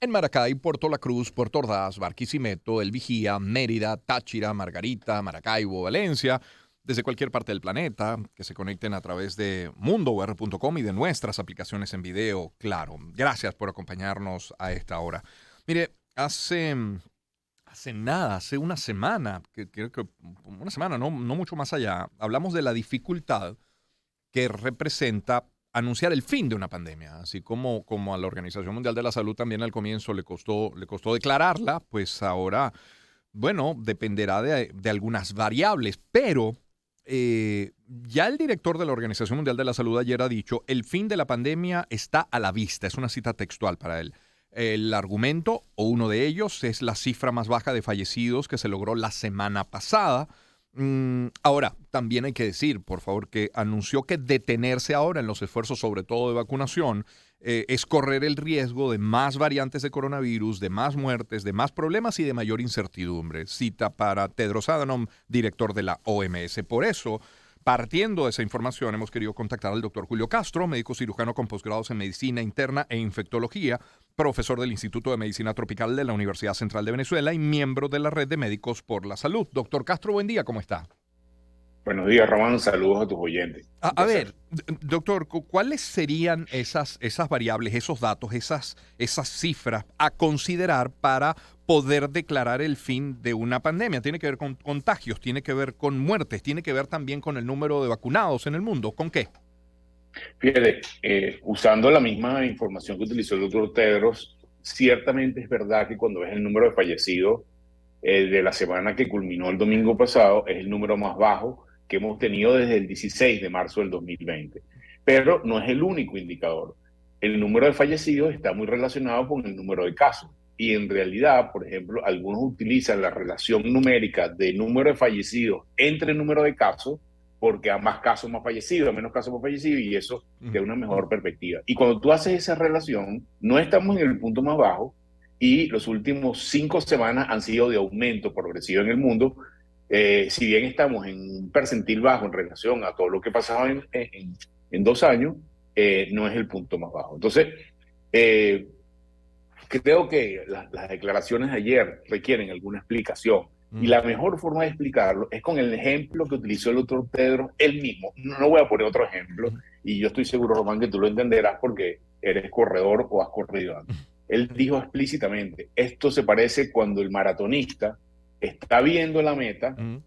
En Maracay, Puerto La Cruz, Puerto Ordaz, Barquisimeto, El Vigía, Mérida, Táchira, Margarita, Maracaibo, Valencia, desde cualquier parte del planeta, que se conecten a través de mundour.com y de nuestras aplicaciones en video, claro. Gracias por acompañarnos a esta hora. Mire, hace una semana, que creo que una semana, no mucho más allá, hablamos de la dificultad que representa anunciar el fin de una pandemia, así como a la Organización Mundial de la Salud también al comienzo le costó declararla, pues ahora, bueno, dependerá de algunas variables, pero ya el director de la Organización Mundial de la Salud ayer ha dicho, el fin de la pandemia está a la vista, es una cita textual para él. El argumento, o uno de ellos, es la cifra más baja de fallecidos que se logró la semana pasada. Ahora, también hay que decir, por favor, que anunció que detenerse ahora en los esfuerzos, sobre todo de vacunación, es correr el riesgo de más variantes de coronavirus, de más muertes, de más problemas y de mayor incertidumbre. Cita para Tedros Adhanom, director de la OMS. Por eso, partiendo de esa información, hemos querido contactar al doctor Julio Castro, médico cirujano con posgrados en medicina interna e infectología, profesor del Instituto de Medicina Tropical de la Universidad Central de Venezuela y miembro de la Red de Médicos por la Salud. Doctor Castro, buen día, ¿cómo está? Buenos días, Román. Saludos a tus oyentes. Un A placer. ver, doctor, ¿cuáles serían esas variables, esos datos, esas cifras a considerar para poder declarar el fin de una pandemia? Tiene que ver con contagios, tiene que ver con muertes, tiene que ver también con el número de vacunados en el mundo. ¿Con qué? Fíjate, usando la misma información que utilizó el doctor Tedros, ciertamente es verdad que cuando ves el número de fallecidos de la semana que culminó el domingo pasado, es el número más bajo que hemos tenido desde el 16 de marzo del 2020. Pero no es el único indicador. El número de fallecidos está muy relacionado con el número de casos. Y en realidad, por ejemplo, algunos utilizan la relación numérica de número de fallecidos entre el número de casos, porque a más casos más fallecidos, a menos casos más fallecidos, y eso te da una mejor perspectiva. Y cuando tú haces esa relación, no estamos en el punto más bajo, y los últimos 5 semanas han sido de aumento progresivo en el mundo. Si bien estamos en un percentil bajo en relación a todo lo que pasaba en 2 años, no es el punto más bajo. Entonces, eh, creo que las declaraciones de ayer requieren alguna explicación. Y Mm. la mejor forma de explicarlo es con el ejemplo que utilizó el doctor Pedro él mismo. No voy a poner otro ejemplo, y yo estoy seguro, Román, que tú lo entenderás porque eres corredor o has corrido antes. Él dijo explícitamente, esto se parece cuando el maratonista está viendo la meta Mm.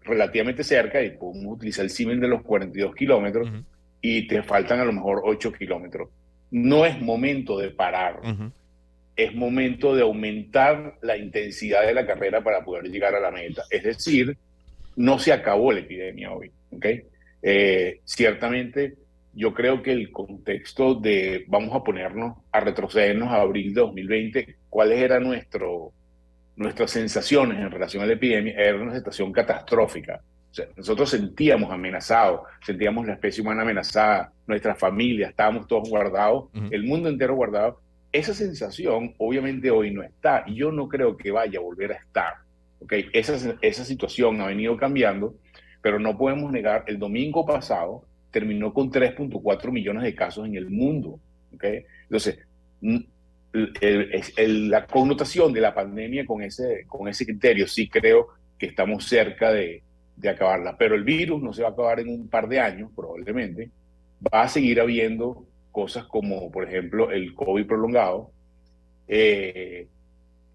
relativamente cerca, y podemos utilizar el símil de los 42 kilómetros, Ujú, y te faltan a lo mejor 8 kilómetros. No es momento de parar, ujú. es momento de aumentar la intensidad de la carrera para poder llegar a la meta. Es decir, no se acabó la epidemia hoy. ¿Okay? Ciertamente, yo creo que el contexto de vamos a ponernos a retrocedernos a abril de 2020, cuáles eran nuestras sensaciones en relación a la epidemia, era una situación catastrófica. O sea, nosotros sentíamos amenazados, sentíamos la especie humana amenazada, nuestras familias, estábamos todos guardados, Ujú. el mundo entero guardado. Esa sensación obviamente hoy no está, y yo no creo que vaya a volver a estar. ¿Okay? Esa situación ha venido cambiando, pero no podemos negar, el domingo pasado terminó con 3.4 millones de casos en el mundo. ¿Okay? Entonces, la connotación de la pandemia con ese criterio, sí creo que estamos cerca de acabarla. Pero el virus no se va a acabar en un par de años, probablemente. Va a seguir habiendo cosas como, por ejemplo, el COVID prolongado, eh,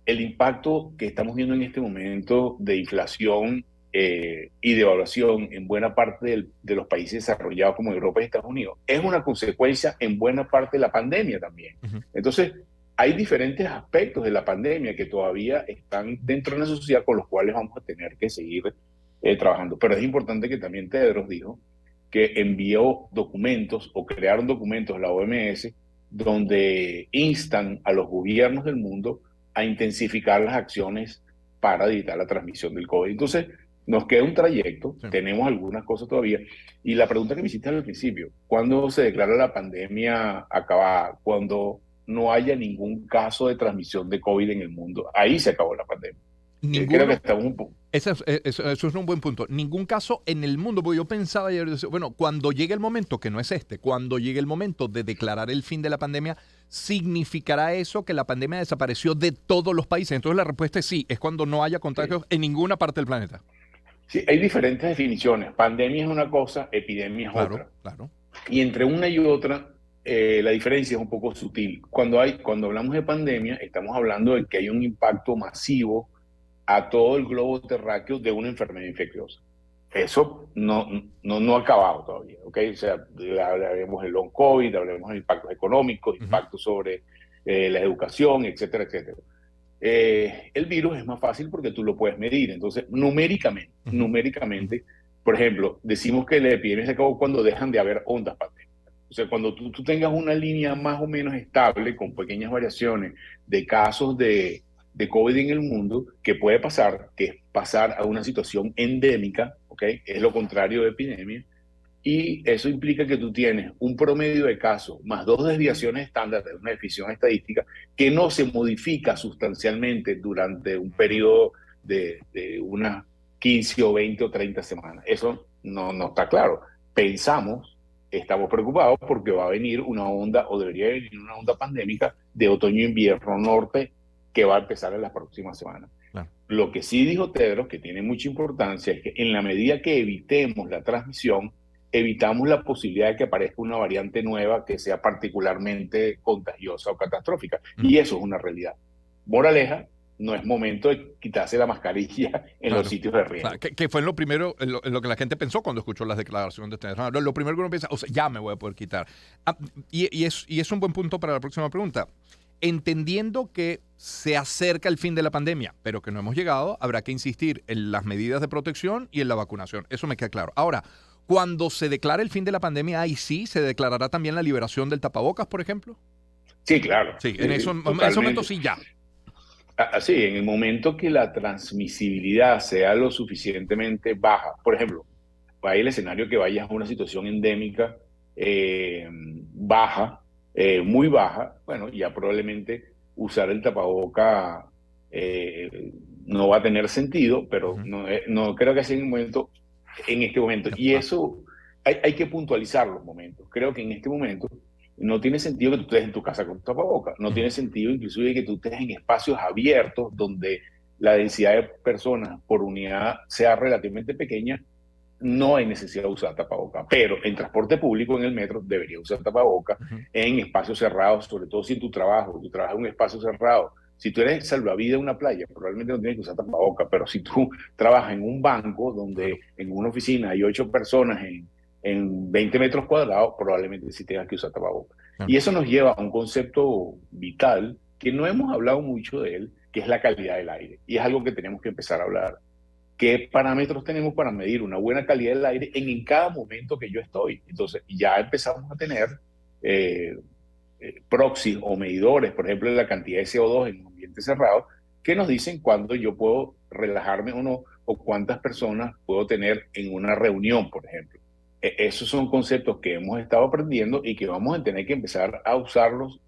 el impacto que estamos viendo en este momento de inflación y devaluación en buena parte de los países desarrollados como Europa y Estados Unidos, es una consecuencia en buena parte de la pandemia también. Ujú. Entonces, hay diferentes aspectos de la pandemia que todavía están dentro de la sociedad con los cuales vamos a tener que seguir trabajando. Pero es importante que también Tedros dijo que envió documentos o crearon documentos la OMS donde instan a los gobiernos del mundo a intensificar las acciones para evitar la transmisión del COVID. Entonces, nos queda un trayecto, Sí. tenemos algunas cosas todavía. Y la pregunta que me hiciste al principio, ¿cuándo se declara la pandemia acabada? Cuando no haya ningún caso de transmisión de COVID en el mundo. Ahí se acabó la pandemia. Creo que Ninguno, estamos un poco. Eso es un buen punto. Ningún caso en el mundo, porque yo pensaba ayer, bueno, cuando llegue el momento, que no es este, cuando llegue el momento de declarar el fin de la pandemia, ¿significará eso que la pandemia desapareció de todos los países? Entonces la respuesta es sí, es cuando no haya Sí. contagios en ninguna parte del planeta. Sí, hay diferentes definiciones. Pandemia es una cosa, epidemia es Claro, otra. claro. Y entre una y otra, la diferencia es un poco sutil. Cuando hablamos de pandemia, estamos hablando de que hay un impacto masivo a todo el globo terráqueo de una enfermedad infecciosa. Eso no ha acabado todavía, ¿ok? O sea, hablaremos del long COVID, hablaremos de impactos económicos, Ujú, impactos sobre la educación, etcétera, etcétera. El virus es más fácil porque tú lo puedes medir. Entonces, ujú, ujú. numéricamente, por ejemplo, decimos que la epidemia se acabó cuando dejan de haber ondas pandémicas. O sea, cuando tú tengas una línea más o menos estable, con pequeñas variaciones de casos de COVID en el mundo, que puede pasar, que es pasar a una situación endémica, ¿ok? Es lo contrario de epidemia, y eso implica que tú tienes un promedio de casos más dos desviaciones estándar de una definición estadística que no se modifica sustancialmente durante un periodo de unas 15 o 20 o 30 semanas. Eso no está claro. Estamos preocupados porque va a venir una onda o debería venir una onda pandémica de otoño-invierno norte que va a empezar en las próximas semanas. Claro. Lo que sí dijo Tedros, que tiene mucha importancia, es que en la medida que evitemos la transmisión, evitamos la posibilidad de que aparezca una variante nueva que sea particularmente contagiosa o catastrófica. Y Ujú, eso es una realidad. Moraleja, no es momento de quitarse la mascarilla en los claro. sitios de Claro, riesgo. que fue en lo primero, en lo que la gente pensó cuando escuchó las declaraciones de ustedes. Lo primero que uno piensa, o sea, ya me voy a poder quitar. Ah, y es un buen punto para la próxima pregunta. Entendiendo que se acerca el fin de la pandemia, pero que no hemos llegado, habrá que insistir en las medidas de protección y en la vacunación. Eso me queda claro. Ahora, cuando se declare el fin de la pandemia, ahí sí se declarará también la liberación del tapabocas, por ejemplo. Sí, claro, Sí, en ese momento totalmente. sí ya. Así, en el momento que la transmisibilidad sea lo suficientemente baja, por ejemplo, hay el escenario que vayas a una situación endémica baja, muy baja, bueno, ya probablemente usar el tapaboca no va a tener sentido, pero Ujú. no creo que sea en este momento. Ya, Y va. eso hay que puntualizar los momentos. Creo que en este momento no tiene sentido que tú estés en tu casa con tapabocas. No Ujú. tiene sentido inclusive que tú estés en espacios abiertos donde la densidad de personas por unidad sea relativamente pequeña. No hay necesidad de usar tapabocas, pero en transporte público, en el metro, debería usar tapabocas, Ujú. en espacios cerrados, sobre todo si en tu trabajas en un espacio cerrado. Si tú eres salvavidas en una playa, probablemente no tienes que usar tapabocas, pero si tú trabajas en un banco donde Claro, en una oficina hay 8 personas en 20 metros cuadrados, probablemente sí tengas que usar tapabocas. claro. Y eso nos lleva a un concepto vital que no hemos hablado mucho de él, que es la calidad del aire. Y es algo que tenemos que empezar a hablar. ¿Qué parámetros tenemos para medir una buena calidad del aire en cada momento que yo estoy? Entonces, ya empezamos a tener eh, proxies o medidores, por ejemplo, de la cantidad de CO2 en un ambiente cerrado, que nos dicen cuándo yo puedo relajarme o no, o cuántas personas puedo tener en una reunión, por ejemplo. Esos son conceptos que hemos estado aprendiendo y que vamos a tener que empezar a usarlos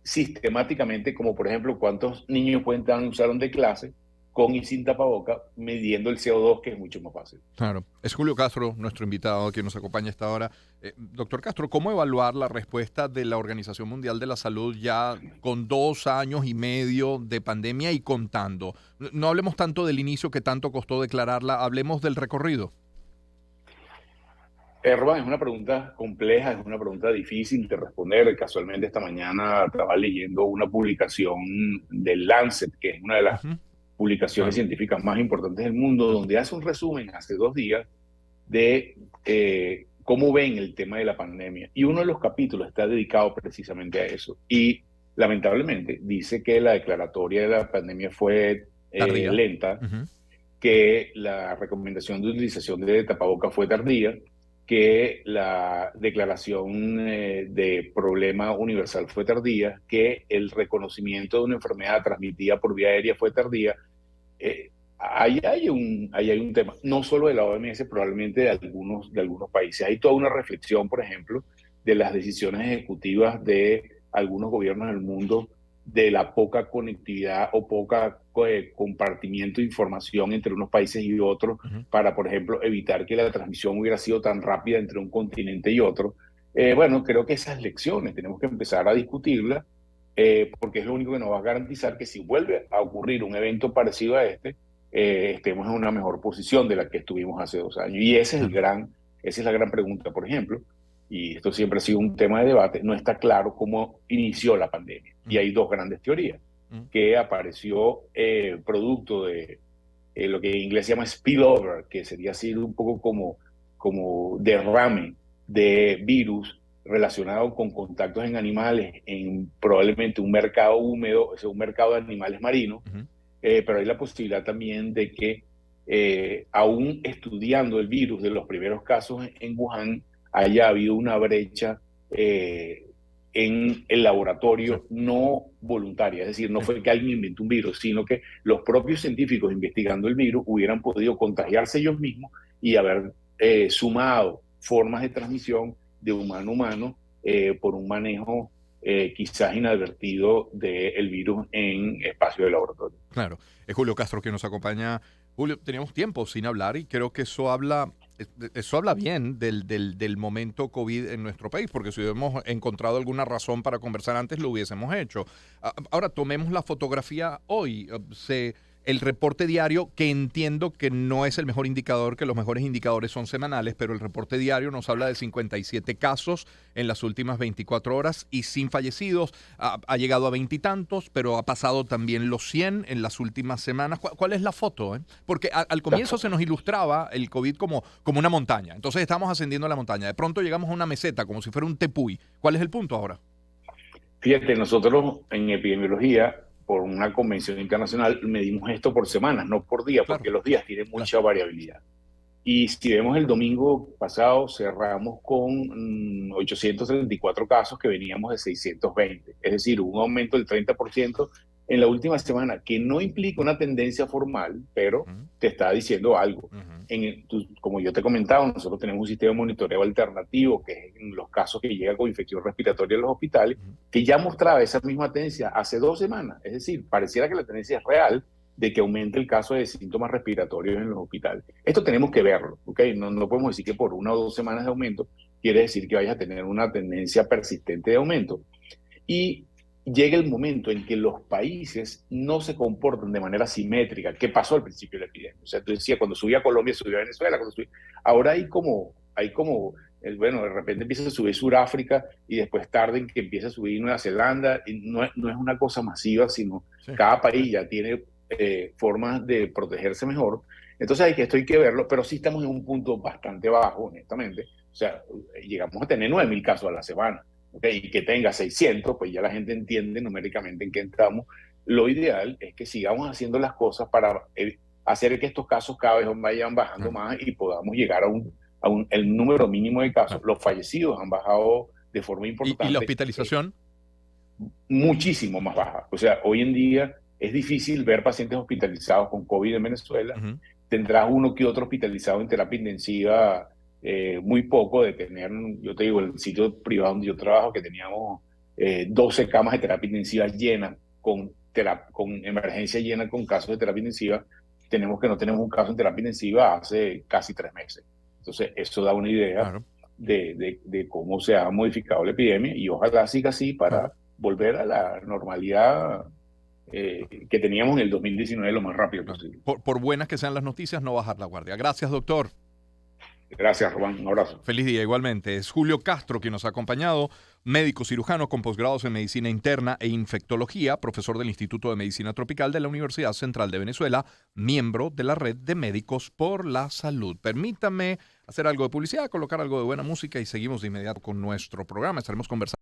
sistemáticamente, como por ejemplo cuántos niños pueden estar en un salón de clase con y sin tapaboca, midiendo el CO2, que es mucho más fácil. Claro. Es Julio Castro, nuestro invitado, que nos acompaña a esta hora. Doctor Castro, ¿cómo evaluar la respuesta de la Organización Mundial de la Salud ya con 2 años y medio de pandemia y contando? No hablemos tanto del inicio que tanto costó declararla, hablemos del recorrido. Erban, es una pregunta compleja, es una pregunta difícil de responder. Casualmente esta mañana estaba leyendo una publicación del Lancet, que es una de las Ujú. publicaciones Claro, científicas más importantes del mundo, claro. donde hace un resumen hace 2 días de cómo ven el tema de la pandemia. Y uno de los capítulos está dedicado precisamente a eso. Y lamentablemente dice que la declaratoria de la pandemia fue Tardía. lenta, Ujú. que la recomendación de utilización de tapabocas fue tardía, que la declaración de problema universal fue tardía, que el reconocimiento de una enfermedad transmitida por vía aérea fue tardía. Ahí hay un tema, no solo de la OMS, probablemente de algunos países. Hay toda una reflexión, por ejemplo, de las decisiones ejecutivas de algunos gobiernos del mundo de la poca conectividad o poca compartimiento de información entre unos países y otros Ujú. para, por ejemplo, evitar que la transmisión hubiera sido tan rápida entre un continente y otro. Bueno, creo que esas lecciones tenemos que empezar a discutirlas porque es lo único que nos va a garantizar que si vuelve a ocurrir un evento parecido a este, estemos en una mejor posición de la que estuvimos hace 2 años. Y Claro. esa es la gran pregunta, por ejemplo, y esto siempre ha sido un tema de debate, no está claro cómo inició la pandemia. Y Ujú, hay dos grandes teorías, ujú. que apareció producto de lo que en inglés se llama spillover, que sería así un poco como derrame de virus relacionado con contactos en animales en probablemente un mercado húmedo, o sea, un mercado de animales marinos, Ujú. pero hay la posibilidad también de que aún estudiando el virus de los primeros casos en Wuhan, haya habido una brecha en el Sí, laboratorio no voluntaria, es decir, no sí. fue que alguien inventó un virus, sino que los propios científicos investigando el virus hubieran podido contagiarse ellos mismos y haber sumado formas de transmisión de humano a humano por un manejo quizás inadvertido del virus en espacio de laboratorio. Claro, es Julio Castro que nos acompaña. Julio, teníamos tiempo sin hablar y creo que eso habla bien del momento COVID en nuestro país, porque si hubiéramos encontrado alguna razón para conversar antes, lo hubiésemos hecho. Ahora, tomemos la fotografía hoy. El reporte diario, que entiendo que no es el mejor indicador, que los mejores indicadores son semanales, pero el reporte diario nos habla de 57 casos en las últimas 24 horas y sin fallecidos. Ha llegado a veintitantos, pero ha pasado también los 100 en las últimas semanas. ¿Cuál es la foto? Porque al comienzo se nos ilustraba el COVID como una montaña. Entonces estamos ascendiendo a la montaña. De pronto llegamos a una meseta, como si fuera un tepuy. ¿Cuál es el punto ahora? Fíjate, nosotros en epidemiología, por una convención internacional, medimos esto por semanas, no por día, Claro, porque los días tienen claro. mucha variabilidad. Y si vemos el domingo pasado, cerramos con 834 casos que veníamos de 620. Es decir, un aumento del 30% en la última semana, que no implica una tendencia formal, pero Ujú, te está diciendo algo. ujú, Como yo te comentaba, nosotros tenemos un sistema de monitoreo alternativo, que es en los casos que llega con infección respiratoria en los hospitales, ujú. que ya mostraba esa misma tendencia hace 2 semanas. Es decir, pareciera que la tendencia es real, de que aumente el caso de síntomas respiratorios en los hospitales. Esto tenemos que verlo, ¿ok? No podemos decir que por 1 o 2 semanas de aumento quiere decir que vayas a tener una tendencia persistente de aumento. Y llega el momento en que los países no se comportan de manera simétrica. ¿Qué pasó al principio de la epidemia? O sea, tú decías, cuando subía a Colombia, subía a Venezuela, ahora bueno, de repente empieza a subir Sudáfrica y después tarde en que empieza a subir Nueva Zelanda. Y no es una cosa masiva, sino Sí, cada país ya tiene formas de protegerse mejor. Entonces esto hay que verlo, pero sí estamos en un punto bastante bajo, honestamente. O sea, llegamos a tener 9.000 casos a la semana. ¿Okay? Y que tenga 600, pues ya la gente entiende numéricamente en qué estamos. Lo ideal es que sigamos haciendo las cosas para hacer que estos casos cada vez vayan bajando claro, más y podamos llegar a el número mínimo de casos. claro. Los fallecidos han bajado de forma ¿Y la importante, hospitalización? muchísimo más baja. O sea, hoy en día es difícil ver pacientes hospitalizados con COVID en Venezuela. Ujú. Tendrás uno que otro hospitalizado en terapia intensiva, muy poco de tener, yo te digo, el sitio privado donde yo trabajo, que teníamos 12 camas de terapia intensiva llenas, con emergencia llena con casos de terapia intensiva. No tenemos un caso en terapia intensiva hace casi 3 meses. Entonces, eso da una idea Claro, de cómo se ha modificado la epidemia y ojalá siga así claro. para volver a la normalidad que teníamos en el 2019 lo más rápido Claro. posible. Por buenas que sean las noticias, no bajar la guardia. Gracias, doctor. Gracias, Román. Un abrazo. Feliz día igualmente. Es Julio Castro quien nos ha acompañado, médico cirujano con posgrados en medicina interna e infectología, profesor del Instituto de Medicina Tropical de la Universidad Central de Venezuela, miembro de la Red de Médicos por la Salud. Permítame hacer algo de publicidad, colocar algo de buena música y seguimos de inmediato con nuestro programa. Estaremos conversando.